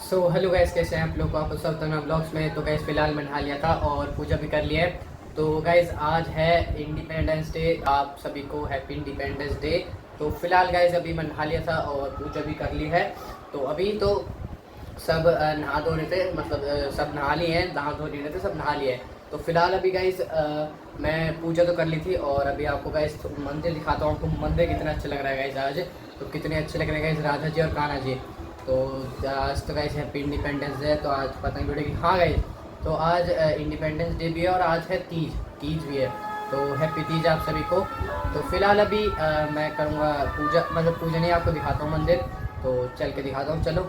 Hello guys, कैसे हैं आप लोग? आप सब तन्ना ब्लॉग्स में। तो गाइस फिलहाल मैं नहा लिया था और पूजा भी कर लिया है। तो गाइस आज है इंडिपेंडेंस डे, आप सभी को हैप्पी इंडिपेंडेंस डे। तो फिलहाल गाइस अभी मैं नहा लिया था और पूजा भी कर ली है। तो अभी तो सब नहा धो रहे थे, मतलब सब नहा लिए हैं, नहा धो नहीं रहे थे, सब नहा लिए हैं। तो फिलहाल अभी गाइस मैं पूजा तो कर ली थी और अभी आपको गाइस मंदिर दिखाता हूँ। आपको मंदिर कितना अच्छा लग रहा है गाइस आज। तो कितने अच्छे लग रहे हैं गाइस राधा जी और कान्हा जी। तो आज तो गाइस हैप्पी इंडिपेंडेंस डे, तो आज पतंग उड़ेगी। हाँ गाइस, तो आज इंडिपेंडेंस डे भी है और आज है तीज, तीज भी है। तो हैप्पी तीज आप सभी को। तो फिलहाल अभी मैं करूँगा पूजा, मतलब पूजा नहीं, आपको दिखाता हूँ मंदिर। तो चल के दिखाता हूँ, चलो।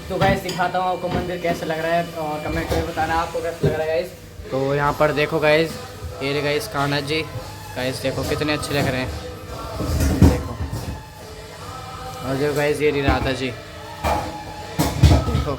तो गाइस दिखाता हूँ आपको मंदिर कैसा लग रहा है और कमेंट में बताना आपको कैसा लग रहा है गाइस। तो यहाँ पर देखो गाइस, ये रहे गाइस कान्हा जी। गाइस देखो कितने अच्छे लग रहे हैं, देखो। और देखो गाइस ये रही राधा जी, देखो।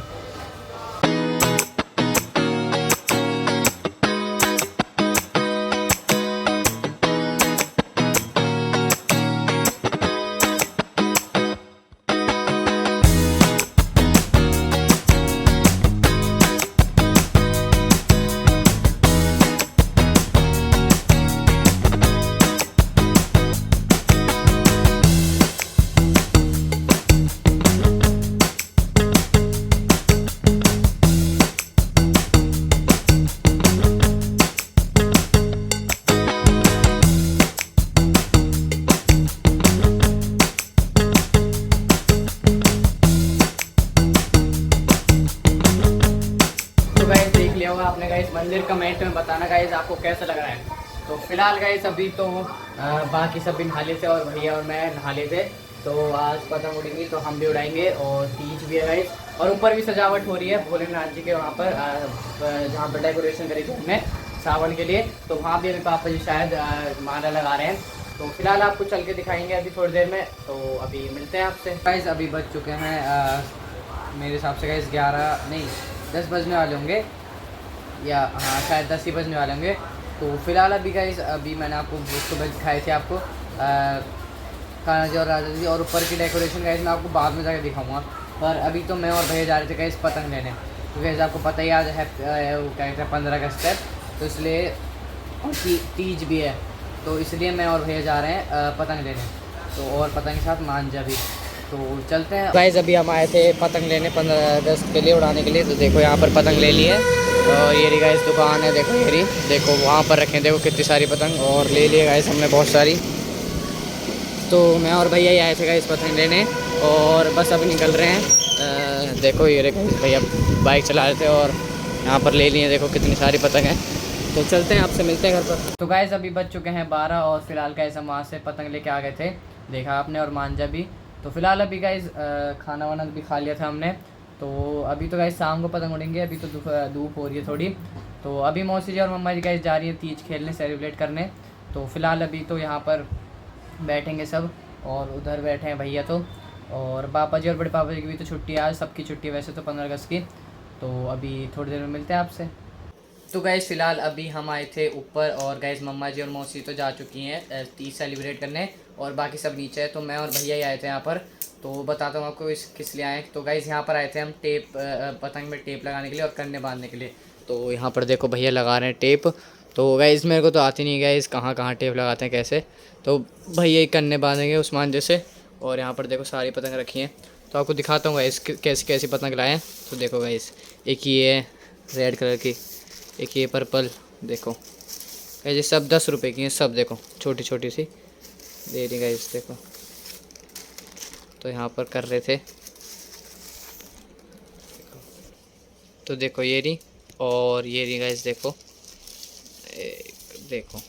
तो गाइस देख लिया होगा आपने गाइस मंदिर, कमेंट में बताना गाइस आपको कैसा लग रहा है। तो फिलहाल गाइस अभी तो बाकी सब भी नहा लेते और भैया और मैं नहा लेते। तो आज पतंग उड़ेंगी तो हम भी उड़ाएंगे और तीज भी है गाइस। और ऊपर भी सजावट हो रही है भोलेनाथ जी के वहाँ पर, जहाँ पर डेकोरेशन करी थी हमने सावन के लिए। तो वहाँ भी अभी पापा जी शायद माला लगा रहे हैं। तो फिलहाल आपको चल के दिखाएंगे अभी थोड़ी देर में। तो अभी मिलते हैं आपसे गाइस। अभी बज चुके हैं मेरे हिसाब से गाइस 11 नहीं 10 बजने वाले होंगे, या हाँ शायद 10 ही बजने वाले होंगे। तो फिलहाल अभी गाइस अभी मैंने आपको सुबह दिखाए थे आपको कान्हा जी और राधा जी, और ऊपर की डेकोरेशन गाइस मैं आपको बाद में जाकर दिखाऊंगा। पर अभी तो मैं और भैया जा रहे थे गाइस पतंग लेने। तो गाइस आपको पता ही आज है वो क्या कहते हैं 15 अगस्त है, तो इसलिए और तीज भी है। तो इसलिए मैं और भैया जा रहे हैं पतंग लेने। तो और पतंग के साथ मांझा भी। तो चलते हैं गाइस। अभी हम आए थे पतंग लेने 15 अगस्त के लिए, उड़ाने के लिए। तो देखो यहाँ पर पतंग ले लिए और ये रही गाइस दुकान है, देखो ये रही, देखो वहाँ पर रखें, देखो कितनी सारी पतंग और ले लिए गाइस हमने बहुत सारी। तो मैं और भैया ही आए थे गाइस पतंग लेने और बस अभी निकल रहे हैं। देखो ये रहे गाइस भैया बाइक चला रहे थे और यहाँ पर ले लिए, देखो कितनी सारी पतंग है। तो चलते हैं, आपसे मिलते हैं घर पर। तो गाइस अभी बज चुके हैं 12 और फिलहाल गाइस हम वहाँ से पतंग लेके आ गए थे, देखा आपने, और मांझा भी। तो फिलहाल अभी गाइस खाना वाना भी खा लिया था हमने। तो अभी तो गाइस शाम को पतंग उड़ेंगे, अभी तो धूप हो रही है थोड़ी। तो अभी मौसी जी और मम्मा जी गाइस जा रही है तीज खेलने, सेलिब्रेट करने। तो फिलहाल अभी तो यहाँ पर बैठेंगे सब, और उधर बैठे हैं भैया तो, और पापा जी और बड़े पापा जी की भी तो छुट्टी है आज, सबकी छुट्टी है वैसे तो 15 अगस्त की। तो अभी थोड़ी देर में मिलते हैं आपसे। तो गैस फ़िलहाल अभी हम आए थे ऊपर और गैस मम्मा जी और मौसी तो जा चुकी हैं तीज सेलिब्रेट करने, और बाकी सब नीचे है। तो मैं और भैया ही आए थे यहाँ पर। तो बताता हूँ आपको इस किस लिए आए। तो गैस यहाँ पर आए थे हम टेप, पतंग में टेप लगाने के लिए और कन्ने बांधने के लिए। तो यहाँ पर देखो भैया लगा रहे हैं टेप। तो गैस मेरे को तो आती नहीं गैस कहाँ कहाँ टेप लगाते हैं कैसे। तो भैया ही कन्ने बांधेंगे उस्मान जैसे। और यहाँ पर देखो सारी पतंग रखी हैं, तो आपको दिखाता हूँ गैस कैसी कैसी पतंग लाए हैं। तो देखो गैस, एक ये है रेड कलर की, एक ये पर्पल, देखो ये सब 10 रुपए की हैं सब, देखो छोटी छोटी सी दे रही गाइस, देखो। तो यहाँ पर कर रहे थे, तो देखो ये रही, और ये रही गाइस, देखो देखो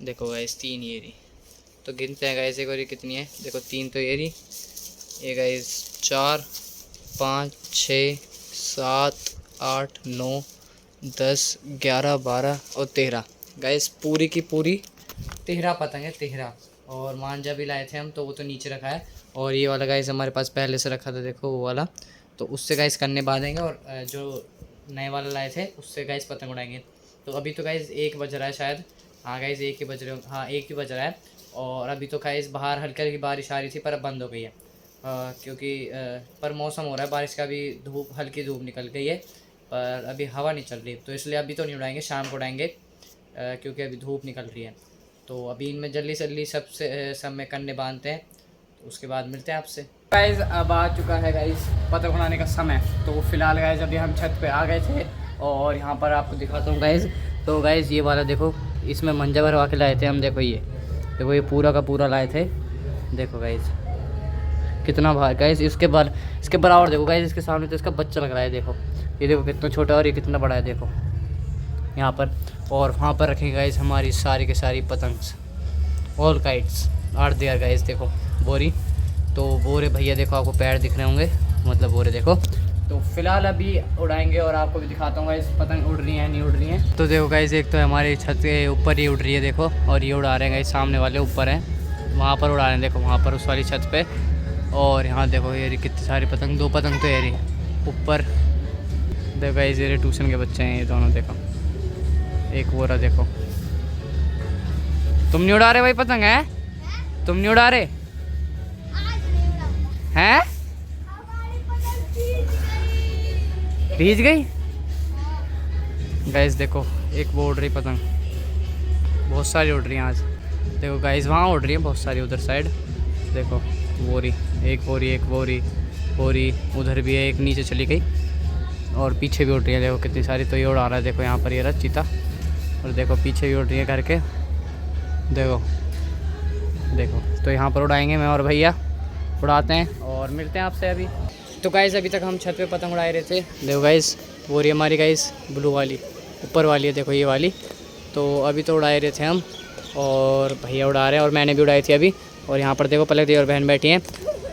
देखो गाइस 3 ये रही। तो गिनते हैं गाइस एक और, ये कितनी है, देखो 3 तो ये रही, ये गाइस 4 5 6 7 8 9 10 11 12 और 13 गाइस, पूरी की पूरी 13 पतंग है, 13। और मांझा भी लाए थे हम, तो वो तो नीचे रखा है। और ये वाला गाइस हमारे पास पहले से रखा था, देखो वो वाला। तो उससे गाइस कन्ने बांधेंगे, और जो नए वाला लाए थे उससे गाइस पतंग उड़ाएंगे। तो अभी तो गाइस 1 बज रहा है शायद, हाँ गाइस 1 ही बज रहे हो, हाँ 1 ही बज रहा है। और अभी तो गाइस बाहर हल्की हल्की बारिश आ रही थी पर अब बंद हो गई है। क्योंकि पर मौसम हो रहा है बारिश का, भी धूप हल्की धूप निकल गई है, पर अभी हवा नहीं चल रही, तो इसलिए अभी तो नहीं उड़ाएंगे, शाम को उड़ाएंगे क्योंकि अभी धूप निकल रही है। तो अभी इनमें जल्दी जल्दी सब में कन्ने बांधते हैं, तो उसके बाद मिलते हैं आपसे। गाइज़ अब आ चुका है गाइज़ पतंग उड़ाने का समय। तो फिलहाल गाइज़ अभी हम छत पे आ गए थे और यहाँ पर आपको दिखाता हूँ गाइज़। तो गाइज़ ये वाला देखो, इसमें मंजा भरवा के लाए थे हम। देखो ये पूरा का पूरा लाए थे। देखो गाइज़ कितना भार गाइज़, इसके बराबर देखो गाइज़, इसके सामने तो इसका बच्चा लग रहा है। देखो ये देखो कितना छोटा और ये कितना बड़ा है। देखो यहाँ पर, और वहाँ पर रखेंगे गाइज़ हमारी सारी के सारी पतंग, all kites are there guys. देखो बोरी, तो बोरे भैया देखो आपको पैर दिख रहे होंगे, मतलब बोरे देखो। तो फिलहाल अभी उड़ाएंगे और आपको भी दिखाता हूँ गाइस पतंग उड़ रही हैं नहीं उड़ रही हैं। तो देखो गाइस एक तो हमारी छत के ऊपर ही उड़ रही है देखो, और ये उड़ा रहे हैं गाइस, सामने वाले ऊपर हैं, वहाँ पर उड़ा रहे हैं देखो, वहाँ पर उस वाली छत पे। और यहाँ देखो ये कितनी सारी पतंग, 2 पतंग तो ये रही ऊपर। देखो गाइस ये ट्यूशन के बच्चे हैं ये दोनों। देखो एक वो रहा देखो। तुम नहीं उड़ा रहे भाई पतंग? है तुम नहीं उड़ा रहे हैं? भीज गई गाइस। देखो एक वो उड़ रही पतंग, बहुत सारी उड़ रही हैं आज। देखो गाइस वहाँ उड़ रही है बहुत सारी उधर साइड। देखो बोरी, एक बोरी उधर भी है, एक नीचे चली गई और पीछे भी उड़ रही है। देखो कितनी सारी, तो ये उड़ा रहा है देखो यहाँ पर ये रहा चीता, और देखो पीछे भी उड़ रही है करके। देखो तो यहाँ पर उड़ाएंगे मैं और भैया, उड़ाते हैं और मिलते हैं आपसे अभी। तो गाइस अभी तक हम छत पे पतंग उड़ा रहे थे। देखो गाइस वो रही हमारी गाइस ब्लू वाली, ऊपर वाली है देखो ये वाली। तो अभी तो उड़ा रहे थे हम और भैया उड़ा रहे हैं, और मैंने भी उड़ाई थी अभी। और यहाँ पर देखो पलक दी और बहन बैठी हैं।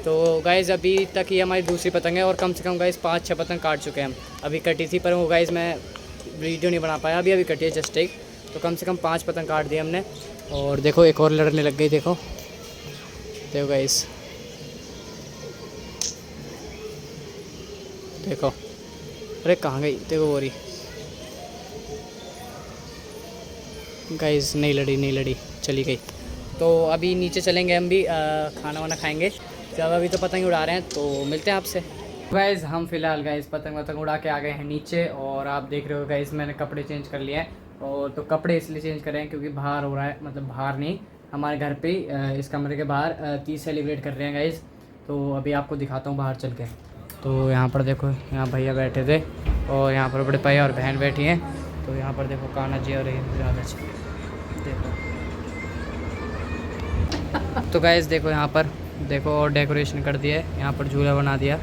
तो गाइस अभी तक ये हमारी दूसरी पतंग है, और कम से कम गाइस 5-6 पतंग काट चुके हैं हम। अभी कटी थी पर वो गाइस मैं वीडियो नहीं बना पाया, अभी कटी है जस्ट एक। तो कम से कम 5 पतंग काट दिए हमने। और देखो एक और लड़ने लग गई। देखो गाइस देखो, अरे कहाँ गई? देखो बोरी गाइस, नहीं लड़ी चली गई। तो अभी नीचे चलेंगे हम भी, खाना वाना खाएंगे। जब अभी तो पतंग उड़ा रहे हैं, तो मिलते हैं आपसे। गाइस हम फिलहाल गाइस पतंग उड़ा के आ गए हैं नीचे, और आप देख रहे हो गाइस मैंने कपड़े चेंज कर लिए हैं। और तो कपड़े इसलिए चेंज कर रहे हैं क्योंकि बाहर हो रहा है, मतलब बाहर नहीं, हमारे घर पे इस कमरे के बाहर तीज सेलिब्रेट कर रहे हैं गाइस। तो अभी आपको दिखाता हूँ बाहर चल के। तो यहाँ पर देखो, यहाँ भैया बैठे थे और यहाँ पर बड़े भैया और बहन बैठी हैं। तो यहाँ पर देखो कान्हा जी और राधा जी देखो। तो गाइस देखो यहाँ पर देखो, और डेकोरेशन कर दिया है, यहाँ पर झूला बना दिया।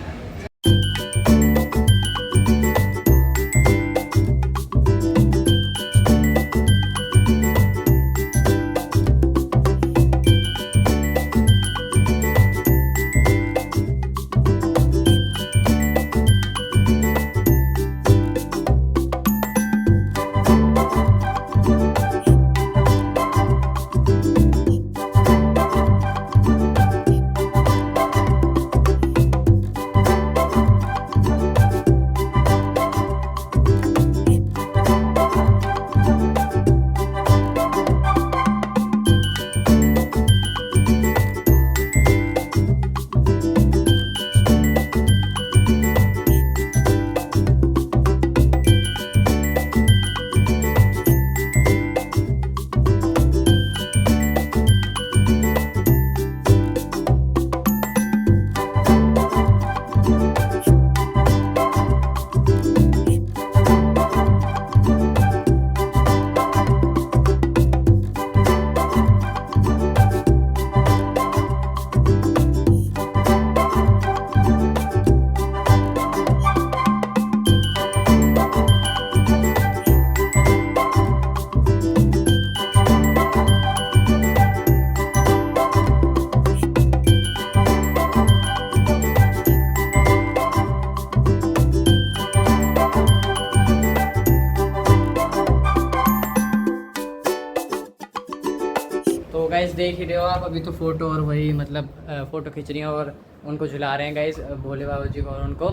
तो गाइस देख ही रहे हो आप, अभी तो फ़ोटो और वही मतलब फ़ोटो खींच रही हैं और उनको झुला रहे हैं गाइस, भोले बाबा जी को और उनको।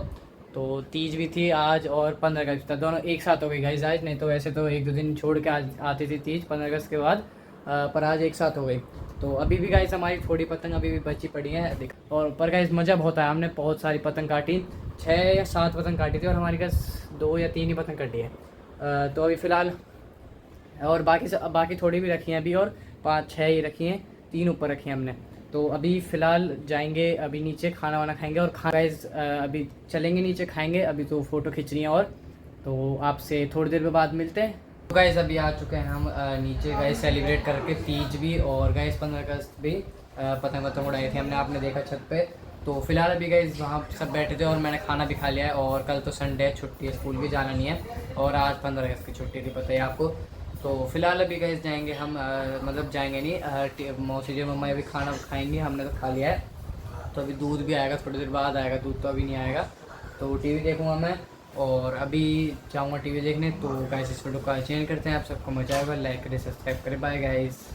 तो तीज भी थी आज और 15 अगस्त था, दोनों एक साथ हो गई गाइस आज। नहीं तो वैसे तो 1-2 दिन छोड़ के आज आती थी तीज 15 अगस्त के बाद, पर आज एक साथ हो गई। तो अभी भी गाइस हमारी थोड़ी पतंग अभी भी बची पड़ी है देख। और पर गाइस मज़ा बहुत आया, हमने बहुत सारी पतंग काटी, 6 या 7 पतंग काटी थी और हमारी गाइस 2 या 3 ही पतंग कटी है। तो अभी फ़िलहाल और बाकी थोड़ी भी रखी हैं अभी, और 5-6 ही रखी हैं, 3 ऊपर रखी हैं हमने। तो अभी फ़िलहाल जाएंगे अभी नीचे, खाना वाना खाएंगे और गाइस अभी चलेंगे नीचे, खाएंगे। अभी तो फ़ोटो खींचनी है, और तो आपसे थोड़ी देर के बाद मिलते हैं। तो गाइस अभी आ चुके हैं हम नीचे गाइस, सेलिब्रेट करके तीज भी और गाइस 15 अगस्त भी पतंग उड़ाई थी हमने, आपने देखा छत पे। तो फिलहाल अभी गाइस वहाँ सब बैठे थे और मैंने खाना भी खा लिया है। और कल तो संडे है, छुट्टी है, स्कूल भी जाना नहीं है, और आज 15 अगस्त की छुट्टी थी, पता है आपको। तो फिलहाल अभी गाइस जाएंगे हम, मतलब जाएंगे नहीं, मौसी जी मम्मा अभी खाना खाएंगे, हमने तो खा लिया है। तो अभी दूध भी आएगा, थोड़ी देर बाद आएगा दूध, तो अभी नहीं आएगा। तो टीवी देखूँगा मैं, और अभी जाऊँगा टीवी देखने। तो गाइस इस वीडियो को चेंज करते हैं, आप सबको मजा आएगा, लाइक करें, सब्सक्राइब करें, बाय गाइस।